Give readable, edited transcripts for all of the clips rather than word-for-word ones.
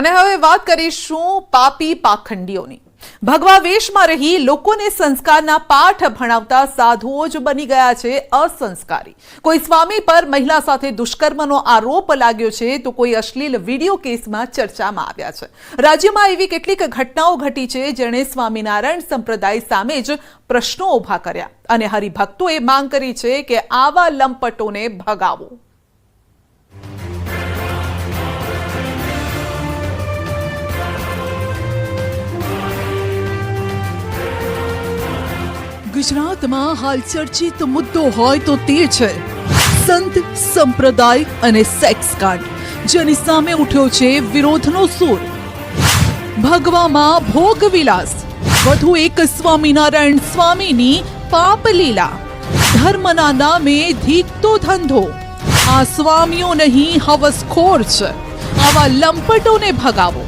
અને હવે વાત કરીશું પાપી પાખંડીઓની। ભગવા વેશમાં રહી લોકોને સંસ્કારના પાઠ ભણાવતા સાધુઓ જ બની ગયા છે અસંસ્કારી। કોઈ સ્વામી પર મહિલા સાથે દુષ્કર્મનો આરોપ લાગ્યો છે તો કોઈ અશ્લીલ વિડીયો કેસમાં ચર્ચામાં આવ્યા છે। રાજ્યમાં એવી કેટલીક ઘટનાઓ ઘટી છે જેણે સ્વામિનારાયણ સંપ્રદાય સામે જ પ્રશ્નો ઊભા કર્યા અને હરિભક્તોએ માંગ કરી છે કે આવા લંપટોને ભગાવો। ગુજરાતમાં હાલ ચર્ચિત મુદ્દો હોય તો તે છે સંત સંપ્રદાય અને સેક્સ કાંડ, જેની સામે ઉઠ્યો છે વિરોધનો સૂર। ભગવામાં ભોગ વિલાસ, વધુ એક સ્વામિનારાયણ સ્વામીની પાપ લીલા। ધર્મના નામે ધીકતો ધંધો, આ સ્વામીઓ નહીં હવસખોર છે, આવા લંપટોને ભગાવો।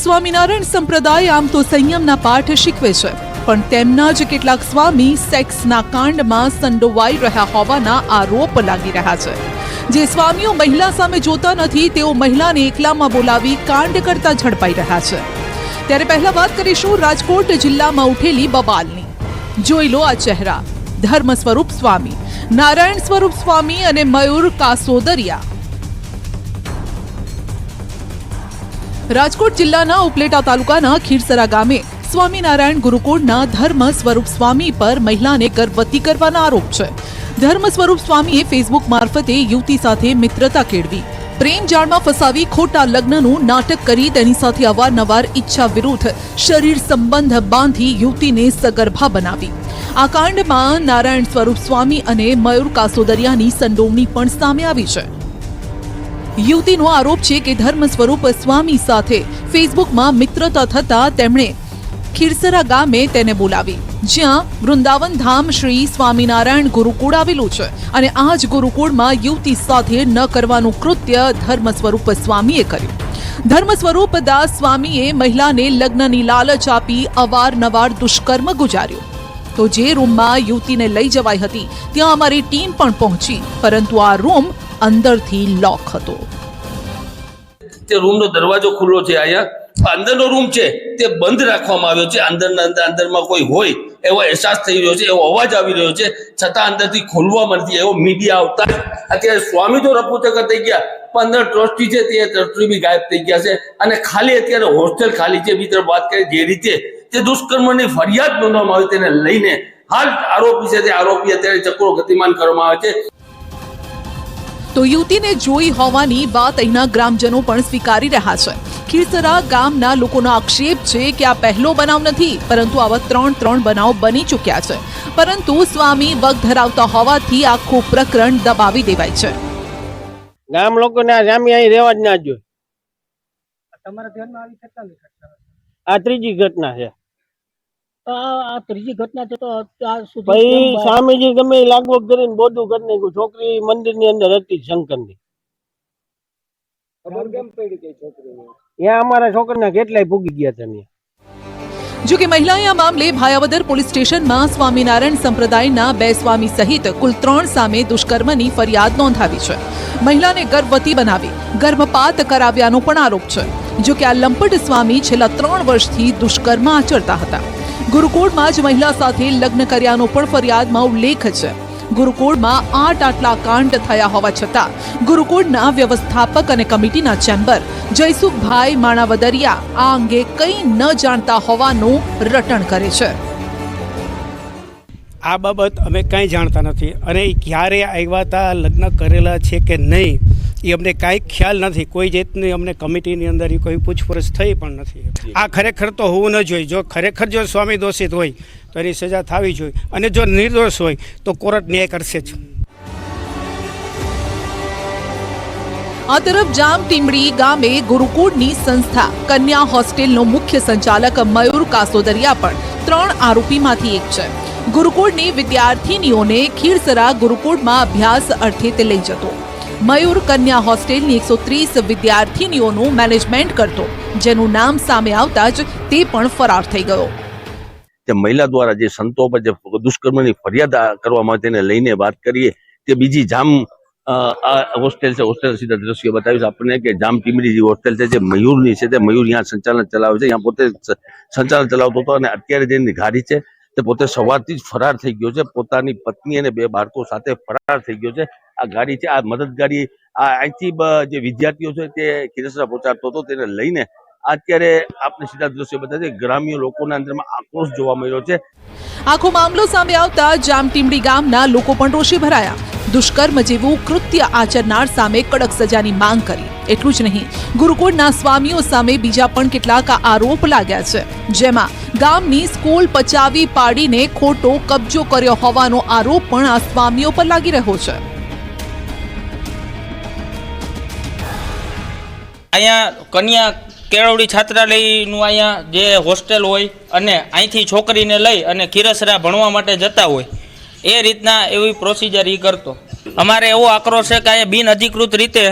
સ્વામિનારાયણ સંપ્રદાય આમ તો સંયમના પાઠ શીખવે છે, પણ તેમના જ કેટલાક સ્વામી સેક્સના કાંડમાં સંડોવાઈ રહ્યા હોવાના આરોપ લાગી રહ્યા છે। જે સ્વામીઓ મહિલા સામે જોતા નથી તેઓ મહિલાને એકલામાં બોલાવી કાંડ કરતા ઝડપાઈ રહ્યા છે। ત્યારે પહેલા વાત કરીશું રાજકોટ જિલ્લામાં ઉઠેલી બબાલની। જોઈ લો આ ચહેરા, ધર્મ સ્વરૂપ સ્વામી, નારાયણ સ્વરૂપ સ્વામી અને મયુર કાસોદરિયા। રાજકોટ જિલ્લાના ઉપલેટા તાલુકાના ખીરસરા ગામે સ્વામિનારાયણ ગુરુકુળના ધર્મ સ્વરૂપ સ્વામી પર મહિલાને ગર્ભવતી કરવાના આરોપ છે। ધર્મ સ્વરૂપ સ્વામીએ ફેસબુક મારફતે યુવતી સાથે મિત્રતા કેળવી, પ્રેમ જાળમાં ફસાવી ખોટા લગ્નનું નાટક કરી તેની સાથે અવારનવાર ઈચ્છા વિરુદ્ધ શરીર સંબંધ બાંધી યુવતીને સગર્ભા બનાવી। આ કાંડમાં નારાયણ સ્વરૂપ સ્વામી અને મયુર કાસોદરિયાની સંડોવણી પણ સામે આવી છે। યુવતીનો આરોપ છે કે ધર્મ સ્વરૂપ સ્વામી સાથે ફેસબુકમાં મિત્રતા થતા તેમણે ખીરસરા ગામે તેને બોલાવી, જ્યાં વૃંદાવન ધામ શ્રી સ્વામિનારાયણ ગુરુકુળ આવેલું છે અને આ જ ગુરુકુળમાં યુવતી સાથે ન કરવાનું કૃત્ય ધર્મ સ્વરૂપ સ્વામીએ કર્યું। ધર્મ સ્વરૂપ દાસ સ્વામીએ મહિલાને લગ્નની લાલચ આપી અવારનવાર દુષ્કર્મ ગુજાર્યું। તો જે રૂમમાં યુવતીને લઈ જવાઈ હતી ત્યાં અમારી ટીમ પણ પહોંચી, પરંતુ આ રૂમ અંદરથી લોક હતો। તે રૂમનો દરવાજો ખુલ્લો છે, અહીંયા અંદરનો રૂમ છે તે બંધ રાખવામાં આવ્યો છે। અંદરમાં કોઈ હોય એવો અહેસાસ થઈ રહ્યો છે, એવો અવાજ આવી રહ્યો છે, છતાં અંદરથી ખોલવામાં નથી। એવો મીડિયા આવતા અત્યારે સ્વામી તો રફુચક્કર થઈ ગયા, પણ અંદર ટ્રસ્ટી છે તે ટ્રસ્ટી બી ગાયબ થઈ ગયા છે અને ખાલી અત્યારે હોસ્ટેલ ખાલી છે। બીજી વાત કરીએ જે રીતે તે દુષ્કર્મની ફરિયાદ નોંધવામાં આવી તેને લઈને હાલ આરોપી છે તે આરોપી અત્યારે ચક્રો ગતિમાન કરવામાં આવે છે। તો યુવતીને જોઈ હોવાની વાત અહીંના ગ્રામજનો પણ સ્વીકારી રહ્યા છે। ખીરસરા ગામના લોકોનો આક્ષેપ છે કે આ પહેલો બનાવ નથી, પરંતુ આવા ત્રણ બનાવ બની ચૂક્યા છે, પરંતુ સ્વામી વગ ધરાવતા હોવાથી આખું પ્રકરણ દબાવી દેવાય છે। ગામ લોકોને આ સ્વામી અહીં રહેવા જ ના જોઈએ। તમારા ધ્યાનમાં આવી કેટલાની ઘટના? આ ત્રીજી ઘટના છે। આ ત્રીજી ઘટના છે તો આ સુધી ભાઈ સ્વામીજી ગમે લાગવગ કરીને બોધું કરી નાખ્યું। છોકરી મંદિરની અંદર હતી શંકરની, કેમ પડી ગઈ છોકરીને? ત્યાં અમારા છોકરીના કેટલાય ભૂગી ગયા હતા। જો કે મહિલાએ આ મામલે ભાયાવદર પોલીસ સ્ટેશનમાં સ્વામિનારાયણ સંપ્રદાયના 2 સ્વામી સહિત કુલ 3 સામે દુષ્કર્મની ફરિયાદ નોંધાવી છે। મહિલાને ગર્ભવતી બનાવી ગર્ભપાત કરાવ્યાનો પણ આરોપ છે। જો કે આ લંપટ સ્વામી છેલ્લા 3 વર્ષથી દુષ્કર્મ આચરતા હતા। ગુરુકુળમાં જ મહિલા સાથે લગ્ન કર્યાનો પણ ફરિયાદમાં ઉલ્લેખ છે। ગુરુકુળમાં 8 આટલા કાંડ થયા હોવા છતાં ગુરુકુળના વ્યવસ્થાપક અને કમિટીના ચેમ્બર જયસુખભાઈ માણાવદરિયા આ અંગે કંઈ ન જાણતા હોવાનું રટણ કરે છે। આ બાબત અમે કાંઈ જાણતા નથી અને એ ક્યારે આવ્યા હતા, લગ્ન કરેલા છે કે નહીં એ અમને કાંઈ ખ્યાલ નથી। કોઈ જાતની અમને કમિટીની અંદર એ કોઈ પૂછપરછ થઈ પણ નથી। આ ખરેખર તો હોવું ન જોઈએ। જો ખરેખર જો સ્વામી દોષિત હોય તો એની સજા થવી જોઈએ અને જો નિર્દોષ હોય તો કોર્ટ ન્યાય કરશે જ। આ તરફ જામટીમડી ગામે ગુરુકુળની સંસ્થા કન્યા હોસ્ટેલનો મુખ્ય સંચાલક મયુર કાસોદરિયા પણ 3 આરોપીમાંથી એક છે। ગુરુકુળની વિદ્યાર્થીનીઓને ખીરસરા ગુરુકુળમાં અભ્યાસ અર્થે તે લઈ જતો। મયુર કન્યા હોસ્ટેલની 130 વિદ્યાર્થીનીઓનું મેનેજમેન્ટ કરતો, જેનું નામ સામે આવતા જ તે પણ ફરાર થઈ ગયો। જે મહિલા દ્વારા જે સંતો પર જે દુષ્કર્મની ફરિયાદ કરવામાં તેને લઈને વાત કરીએ તે બીજી જામ આ હોસ્ટેલ છે, હોસ્ટેલ સીધા દ્રશ્યો બતાવીશ આપણને કે જામ ટીમડી જે હોસ્ટેલ છે જે મયુરની છે, તે મયુર અહીંયા સંચાલન ચલાવે છે, અહીંયા પોતે સંચાલન ચલાવતો હતો અને અત્યારે જેની ગાડી છે તે પોતે સવારથી જ ફરાર થઈ ગયો છે, પોતાની પત્ની અને 2 બાળકો સાથે ફરાર થઈ ગયો છે. આ ગાડી છે, આ મદદ ગાડી અહીંથી જે વિદ્યાર્થીઓ છે તે ખીરસરા પહોંચાડતો હતો, તેને લઈને અત્યારે આપણે સીધા દ્રશ્યો બતાવે છે. ગ્રામ્ય લોકોના અંદરમાં આક્રોશ જોવા મળ્યો છે. આખો મામલો સામે આવતા જામટીમડી ગામના લોકો પણ રોષે ભરાયા. દુષ્કર્મ જેવું કૃત્ય આચરનાર સામે કડક સજાની માંગ કરી. એટલું જ નહીં, ગુરુકુળના સ્વામીઓ સામે બીજા પણ કેટલાક આરોપ લાગ્યા છે, જેમાં ગામની સ્કૂલ પચાવી પાડીને ખોટો કબજો કર્યો હોવાનો આરોપ પણ આ સ્વામીઓ પર લાગી રહ્યો છે. અહીંયા કન્યા કેળવણી છાત્રાલયનું અહીંયા જે હોસ્ટેલ હોય અને અહીંથી છોકરીને લઈ અને ખીરસરા ભણવા માટે જતા હોય એ રીતના એવી પ્રોસિજર એ કરતો. અમારે એવો આક્રોશ છે કે અહીંયા બિન અધિકૃત રીતે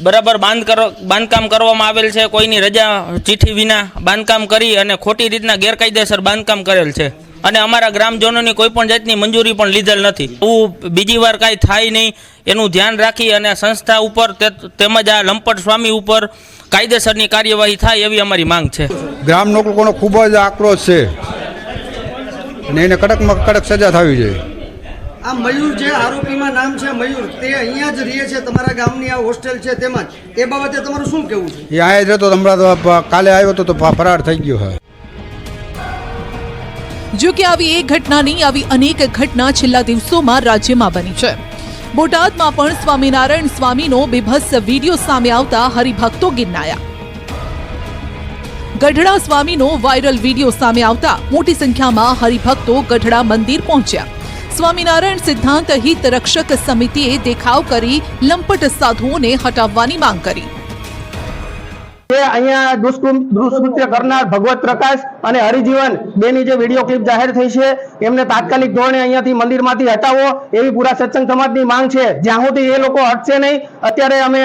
બરાબર બાંધકામ કરવામાં આવેલ છે, કોઈની રજા ચીઠી વિના બાંધકામ કરી અને ખોટી રીતના ગેરકાયદેસર બાંધકામ કરેલ છે અને અમારા ગ્રામજનોની કોઈ પણ જાતની મંજૂરી પણ લીધેલ નથી. એવું બીજી વાર કાંઈ થાય નહીં એનું ધ્યાન રાખી અને સંસ્થા ઉપર તેમજ આ લંપટ સ્વામી ઉપર કાયદેસરની કાર્યવાહી થાય એવી અમારી માંગ છે. ગ્રામ લોકોનો ખૂબ જ આક્રોશ છે અને એને કડકમાં કડક સજા થવી જોઈએ. આ મયુર જે આરોપીમાં નામ છે મયુર, તે અહીંયા જ રહે છે, તમારા ગામની આ હોસ્ટેલ છે તેમાં એ બાબતે તમારું શું કહેવું છે? એ અહીંયા જ રહેતો, હમણાં તો કાલે આવ્યો હતો તો ફરાર થઈ ગયો છે. જો કે આવી એક ઘટના નહીં, આવી અનેક ઘટના છેલ્લા દિવસોમાં રાજ્યમાં બની છે. બોટાદમાં પણ સ્વામિનારાયણ સ્વામીનો બીભત્સ વિડીયો સામે આવતા હરિભક્તો ગિરનાયા. ગઢડા સ્વામીનો વાયરલ વિડીયો સામે આવતા મોટી સંખ્યામાં હરિભક્તો ગઢડા મંદિર પહોંચ્યા. સ્વામિનારાયણ સિદ્ધાંત હિત રક્ષક સમિતિએ દેખાવ કરી લંપટ સાધુઓને હટાવવાની માંગ કરી. અહીંયા દુષ્કૃત્ય કરનાર ભગવત પ્રકાશ અને હરિજીવન બેની જે વિડીયો ક્લિપ જાહેર થઈ છે એમને તાત્કાલિક ધોરણે અહીંયાથી મંદિરમાંથી હટાવો એવી પૂરા સત્સંગ સમાજની માંગ છે. જ્યાં સુધી એ લોકો હટશે નહીં, અત્યારે અમે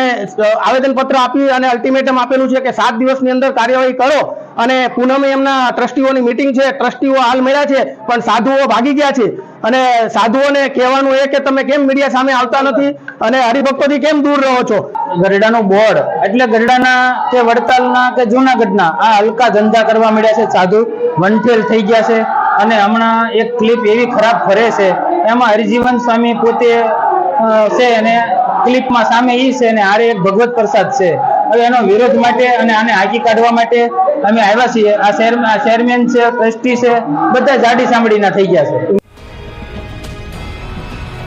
આવેદનપત્ર આપી અને અલ્ટિમેટમ આપેલું છે કે 7 દિવસની અંદર કાર્યવાહી કરો. અને પૂનમે એમના ટ્રસ્ટીઓની મીટિંગ છે, ટ્રસ્ટીઓ હાલ મળ્યા છે પણ સાધુઓ ભાગી ગયા છે અને સાધુઓને કહેવાનું એ કે તમે કેમ મીડિયા સામે આવતા નથી અને હરિભક્તોથી કેમ દૂર રહો છો? ગઢડાનું બોર્ડ એટલે ગઢડાના કે વડતાલના કે જૂનાગઢના આ હલકા ધંધા કરવા મળ્યા છે, સાધુ વનઠેર થઈ ગયા છે. અને હમણાં એક ક્લિપ એવી ખરાબ ફરે છે, એમાં હરિજીવન સ્વામી પોતે છે અને ક્લિપમાં સામે ઈ છે અને હારે એક ભગવત પ્રસાદ છે. હવે એનો વિરોધ માટે અને આને હાકી કાઢવા માટે અમે આવ્યા છીએ. આ ચેરમેન છે, ટ્રસ્ટી છે, બધા જાડી સાંભળીના થઈ ગયા છે.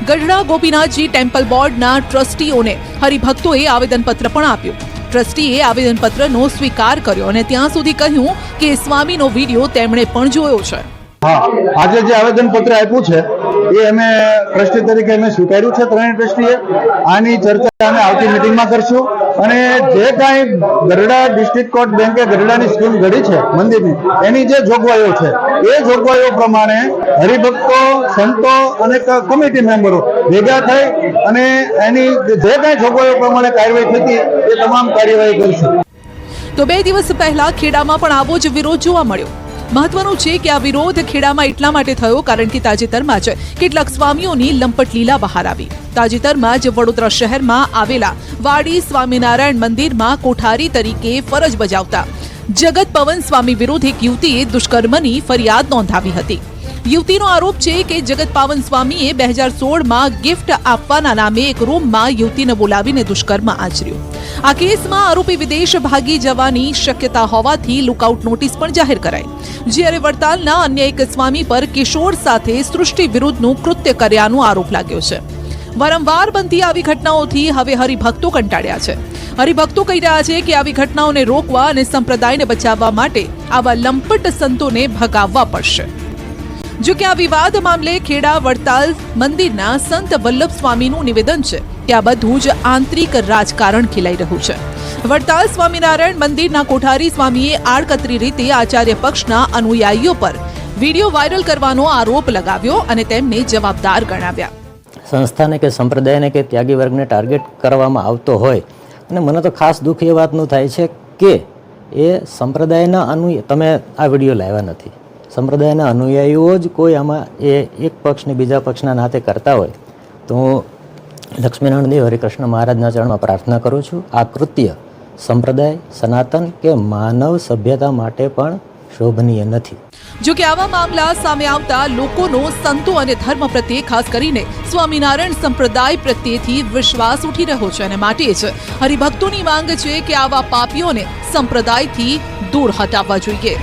ગઢડા ગોપીનાથજી ટેમ્પલ બોર્ડના ટ્રસ્ટીઓને હરિભક્તોએ આવેદનપત્ર પણ આપ્યું. ટ્રસ્ટીએ આવેદનપત્રનો સ્વીકાર કર્યો અને ત્યાં સુધી કહ્યું કે સ્વામીનો વિડીયો તેમણે પણ જોયો છે. આજે જે આવેદન પત્ર આપ્યું છે એ અમે ટ્રસ્ટી તરીકે અમે સ્વીકાર્યું છે. ત્રણેય ટ્રસ્ટીએ આની ચર્ચા અમે આવતી મિટિંગમાં કરશું અને જે કાંઈ ગઢડા ડિસ્ટ્રિક્ટ કોર્ટ બેંકે ગઢડાની સ્કીમ ઘડી છે મંદિરની, એની જે જોગવાઈઓ છે એ જોગવાઈઓ પ્રમાણે હરિભક્તો, સંતો અને કમિટી મેમ્બરો ભેગા થઈ અને એની જે કાંઈ જોગવાઈઓ પ્રમાણે કાર્યવાહી થતી એ તમામ કાર્યવાહી કરશું. તો 2 દિવસ પહેલા ખેડામાં પણ આવો જ વિરોધ જોવા મળ્યો. મહત્વનું છે કે આ વિરોધ ખેડામાં એટલા માટે થયો કારણ કે તાજેતરમાં જ કેટલાક સ્વામીઓની લંપટ લીલા બહાર આવી. તાજેતરમાં જ વડોદરા શહેરમાં આવેલા વાડી સ્વામિનારાયણ મંદિરમાં કોઠારી તરીકે ફરજ બજાવતા જગત પવન સ્વામી વિરુદ્ધ એક યુવતીએ દુષ્કર્મની ફરિયાદ નોંધાવી હતી. યુવતીનો આરોપ છે કે જગત પાવન સ્વામીએ 2016માં ગિફ્ટ આપવાના નામે એક રૂમમાં યુવતીને બોલાવીને દુષ્કર્મ આચર્યું. આ કેસમાં આરોપી વિદેશ ભાગી જવાની શક્યતા હોવાથી લુકઆઉટ નોટિસ પણ જાહેર કરાઈ. જ્યારે વડતાલના અન્ય એક સ્વામી પર કિશોર સાથે સૃષ્ટિ વિરુદ્ધનું કૃત્ય કર્યાનો આરોપ લાગ્યો છે. વારંવાર બનતી આવી ઘટનાઓથી હવે હરિભક્તો કંટાળ્યા છે. હરિભક્તો કહી રહ્યા છે કે આવી ઘટનાઓને રોકવા અને સંપ્રદાયને બચાવવા માટે આવા લંપટ સંતોને ભગાવવા પડશે. જો કે આ વિવાદ મામલે ખેડા વડતાલ મંદિરના સંત વલ્લભ સ્વામીનું નિવેદન છે કે આ બધું જ આંતરિક રાજકારણ ખેલાઈ રહ્યું છે. વડતાલ સ્વામિનારાયણ મંદિરના કોઠારી સ્વામીએ આડકતરી રીતે આચાર્ય પક્ષના અનુયાયીઓ પર વિડીયો વાયરલ કરવાનો આરોપ લગાવ્યો અને તેમને જવાબદાર ગણાવ્યા. સંસ્થાને કે સંપ્રદાયને કે ત્યાગી વર્ગને ટાર્ગેટ કરવામાં આવતો હોય અને મને તો ખાસ દુઃખ એ વાતનું થાય છે કે એ સંપ્રદાયના તમે આ વિડીયો લાવ્યા નથી. સંપ્રદાયના અનુયાયીઓ જ કોઈ આમાં એ એક પક્ષને બીજા પક્ષના નાતે કરતા હોય તો હું લક્ષ્મીનારાયણ દેવ હરિકૃષ્ણ મહારાજના ચરણમાં પ્રાર્થના કરું છું. આ કૃત્ય સંપ્રદાય, સનાતન કે માનવ સભ્યતા માટે પણ શોભનીય નથી. જો કે આવા મામલા સામે આવતા લોકોનો સંતો અને ધર્મ પ્રત્યે ખાસ કરીને સ્વામિનારાયણ સંપ્રદાય પ્રત્યેથી વિશ્વાસ ઉઠી રહ્યો છે અને માટે જ હરિભક્તોની માંગ છે કે આવા પાપીઓને સંપ્રદાયથી દૂર હટાવવા જોઈએ.